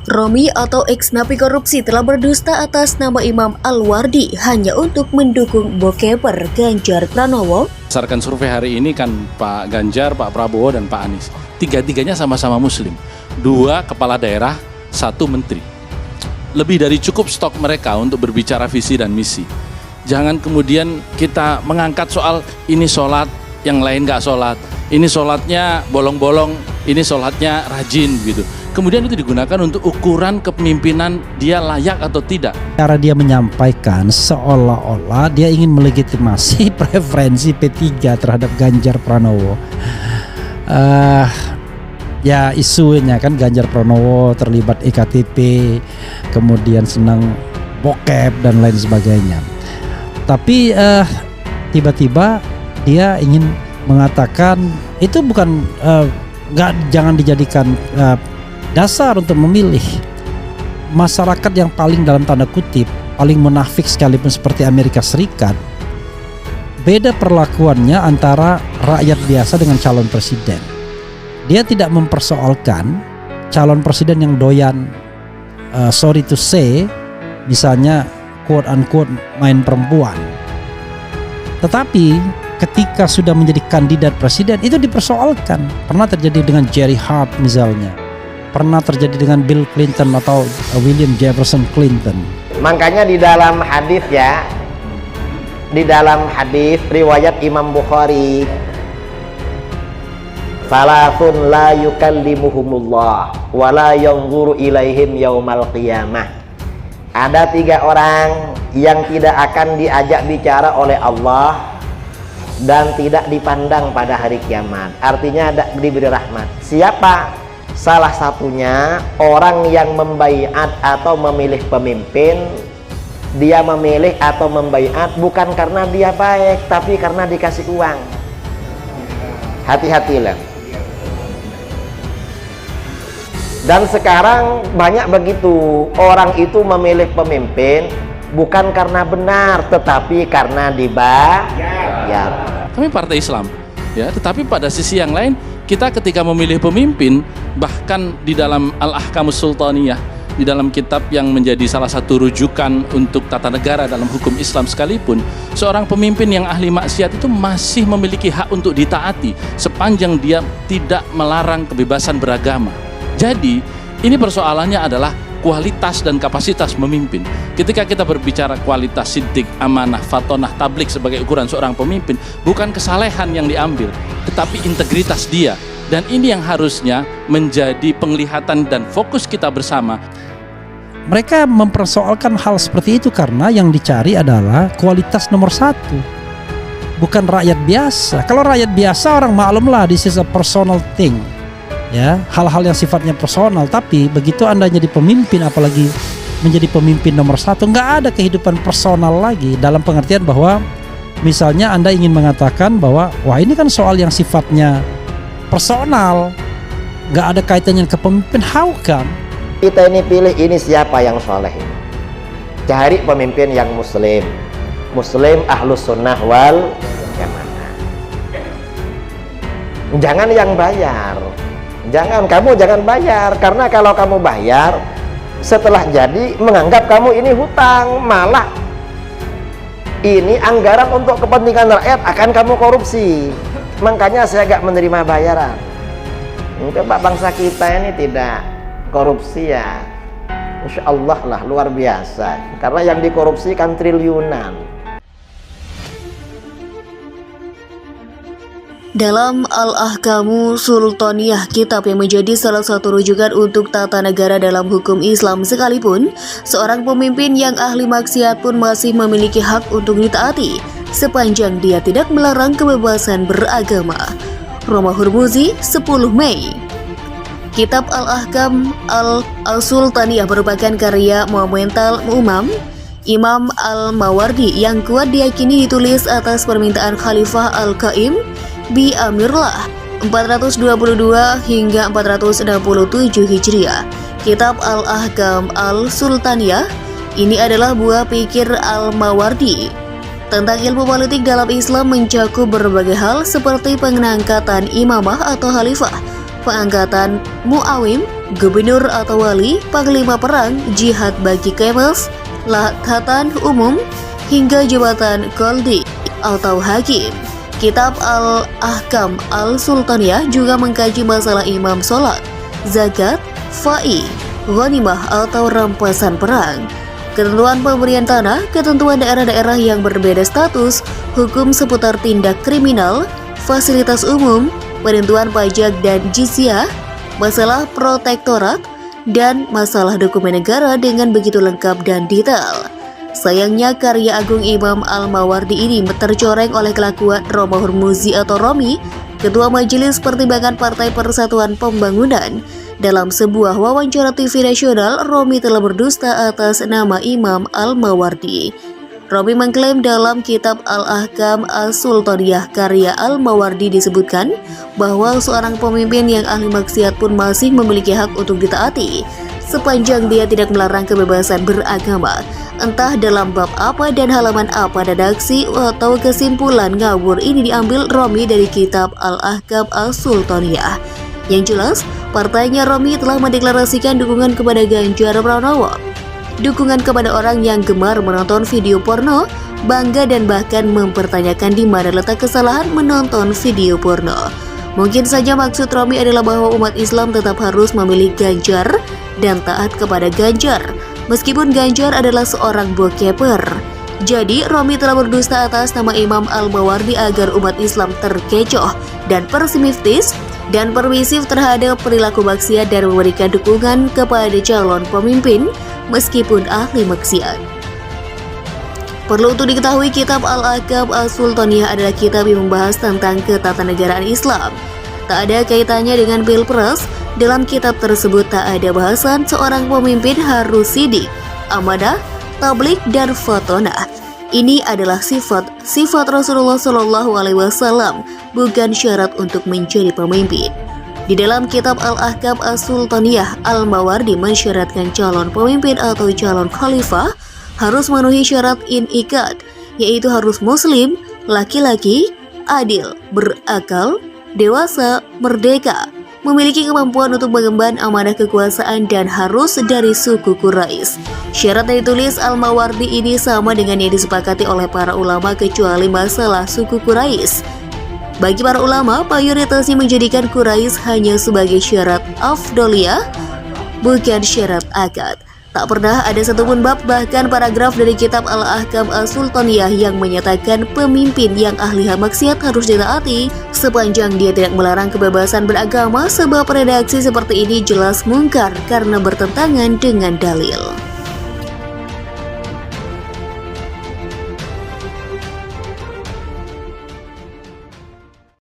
Romi atau ex-napi korupsi telah berdusta atas nama Imam Al-Wardi hanya untuk mendukung bokeper Ganjar Pranowo. Berdasarkan survei hari ini kan Pak Ganjar, Pak Prabowo, dan Pak Anies, tiga-tiganya sama-sama muslim. 2 kepala daerah, 1 menteri. Lebih dari cukup stok mereka untuk berbicara visi dan misi. Jangan kemudian kita mengangkat soal ini sholat, yang lain nggak sholat. Ini sholatnya bolong-bolong, ini sholatnya rajin gitu. Kemudian itu digunakan untuk ukuran kepemimpinan dia layak atau tidak. Cara dia menyampaikan seolah-olah dia ingin melegitimasi preferensi P3 terhadap Ganjar Pranowo. Ya isunya kan Ganjar Pranowo terlibat EKTP, kemudian senang bokep dan lain sebagainya. Tapi tiba-tiba dia ingin mengatakan itu bukan jangan dijadikan dasar untuk memilih. Masyarakat yang paling dalam tanda kutip paling munafik sekalipun seperti Amerika Serikat, beda perlakuannya antara rakyat biasa dengan calon presiden. Dia tidak mempersoalkan calon presiden yang doyan sorry to say, misalnya quote unquote main perempuan. Tetapi ketika sudah menjadi kandidat presiden itu dipersoalkan. Pernah terjadi dengan Jerry Hart misalnya, pernah terjadi dengan Bill Clinton atau William Jefferson Clinton. Makanya di dalam hadis ya, di dalam hadis riwayat Imam Bukhari, salasun la yukallimuhumullah wa la yanzuru ilaihim yaumal qiyamah. Ada 3 orang yang tidak akan diajak bicara oleh Allah dan tidak dipandang pada hari kiamat. Artinya diberi rahmat. Siapa? Salah satunya orang yang membaiat atau memilih pemimpin. Dia memilih atau membaiat bukan karena dia baik, tapi karena dikasih uang. Hati-hatilah. Dan sekarang banyak begitu, orang itu memilih pemimpin bukan karena benar, tetapi karena dibayar. Kami partai Islam, ya. Tetapi pada sisi yang lain, kita ketika memilih pemimpin, bahkan di dalam Al-Ahkamus Sultaniyah, di dalam kitab yang menjadi salah satu rujukan untuk tata negara dalam hukum Islam sekalipun, seorang pemimpin yang ahli maksiat itu masih memiliki hak untuk ditaati sepanjang dia tidak melarang kebebasan beragama. Jadi, ini persoalannya adalah kualitas dan kapasitas memimpin. Ketika kita berbicara kualitas siddiq, amanah, fatonah, tablik sebagai ukuran seorang pemimpin, bukan kesalehan yang diambil, tetapi integritas dia. Dan ini yang harusnya menjadi penglihatan dan fokus kita bersama. Mereka mempersoalkan hal seperti itu karena yang dicari adalah kualitas nomor 1, bukan rakyat biasa. Kalau rakyat biasa orang maklumlah, this is a personal thing. Ya, hal-hal yang sifatnya personal. Tapi begitu Anda jadi pemimpin, apalagi menjadi pemimpin nomor 1, nggak ada kehidupan personal lagi. Dalam pengertian bahwa misalnya Anda ingin mengatakan bahwa wah ini kan soal yang sifatnya personal, nggak ada kaitannya ke pemimpin. How come? Kita ini pilih ini siapa yang soleh. Cari pemimpin yang muslim, ahlus sunnah wal jamaah. Jangan yang bayar. Kamu jangan bayar, karena kalau kamu bayar setelah jadi menganggap kamu ini hutang, malah ini anggaran untuk kepentingan rakyat akan kamu korupsi. Makanya saya gak menerima bayaran. Coba bangsa kita ini tidak korupsi ya, Insya Allah lah luar biasa, karena yang dikorupsi kan triliunan. Dalam Al-Ahkamu Sultaniyah, kitab yang menjadi salah satu rujukan untuk tata negara dalam hukum Islam sekalipun, seorang pemimpin yang ahli maksiat pun masih memiliki hak untuk ditaati sepanjang dia tidak melarang kebebasan beragama. Roma Hurmuzi, 10 Mei. Kitab Al-Ahkam Al-Sultaniyah merupakan karya monumental Imam Al-Mawardi yang kuat diyakini ditulis atas permintaan Khalifah Al-Qaim Bi Amirullah 422 hingga 467 Hijriah. Kitab Al-Ahkam Al-Sultaniyah ini adalah buah pikir Al-Mawardi tentang ilmu politik dalam Islam, mencakup berbagai hal seperti pengangkatan imamah atau khalifah, pengangkatan muawim, gubernur atau wali, panglima perang, jihad bagi kemas, lakatan umum, hingga jabatan qadhi atau hakim. Kitab Al-Ahkam Al-Sultaniyah juga mengkaji masalah imam sholat, zakat, fa'i, ghanimah atau rampasan perang, ketentuan pemberian tanah, ketentuan daerah-daerah yang berbeda status, hukum seputar tindak kriminal, fasilitas umum, penentuan pajak dan jizyah, masalah protektorat, dan masalah dokumen negara dengan begitu lengkap dan detail. Sayangnya karya agung Imam Al-Mawardi ini tercoreng oleh kelakuan Romo Hurmuzi atau Romi, Ketua Majelis Pertimbangan Partai Persatuan Pembangunan. Dalam sebuah wawancara TV nasional, Romi telah berdusta atas nama Imam Al-Mawardi. Romi mengklaim dalam kitab Al-Ahkam As-Sultaniyah karya Al-Mawardi disebutkan bahwa seorang pemimpin yang ahli maksiat pun masih memiliki hak untuk ditaati sepanjang dia tidak melarang kebebasan beragama, entah dalam bab apa dan halaman apa. Redaksi atau kesimpulan ngawur ini diambil Romi dari kitab Al-Ahkam As-Sultaniyah. Yang jelas, partainya Romi telah mendeklarasikan dukungan kepada Ganjar Pranowo, dukungan kepada orang yang gemar menonton video porno, bangga dan bahkan mempertanyakan di mana letak kesalahan menonton video porno. Mungkin saja maksud Romi adalah bahwa umat Islam tetap harus memilih Ganjar dan taat kepada Ganjar, meskipun Ganjar adalah seorang bokeper. Jadi, Romi telah berdusta atas nama Imam Al-Mawardi agar umat Islam terkecoh dan pesimistis dan permisif terhadap perilaku maksiat dan memberikan dukungan kepada calon pemimpin meskipun ahli maksiat. Perlu untuk diketahui, kitab Al-Ahkam As-Sultaniyah adalah kitab yang membahas tentang ketatanegaraan Islam. Tak ada kaitannya dengan pilpres. Dalam kitab tersebut tak ada bahasan seorang pemimpin harus sidik, amanah, tablik, dan fatonah. Ini adalah sifat Rasulullah SAW, bukan syarat untuk menjadi pemimpin. Di dalam kitab Al-Ahkam As-Sultaniyah, Al-Mawardi mensyaratkan calon pemimpin atau calon khalifah harus memenuhi syarat inikat, yaitu harus muslim, laki-laki, adil, berakal, dewasa, merdeka, memiliki kemampuan untuk mengemban amanah kekuasaan, dan harus dari suku Quraisy. Syarat yang ditulis Al-Mawardi ini sama dengan yang disepakati oleh para ulama kecuali masalah suku Quraisy. Bagi para ulama, mayoritasnya menjadikan Quraisy hanya sebagai syarat afdoliyah, bukan syarat akad. Tak pernah ada satupun bab bahkan paragraf dari kitab Al-Ahkam As-Sultaniyah yang menyatakan pemimpin yang ahli maksiat harus ditaati sepanjang dia tidak melarang kebebasan beragama, sebab redaksi seperti ini jelas mungkar karena bertentangan dengan dalil.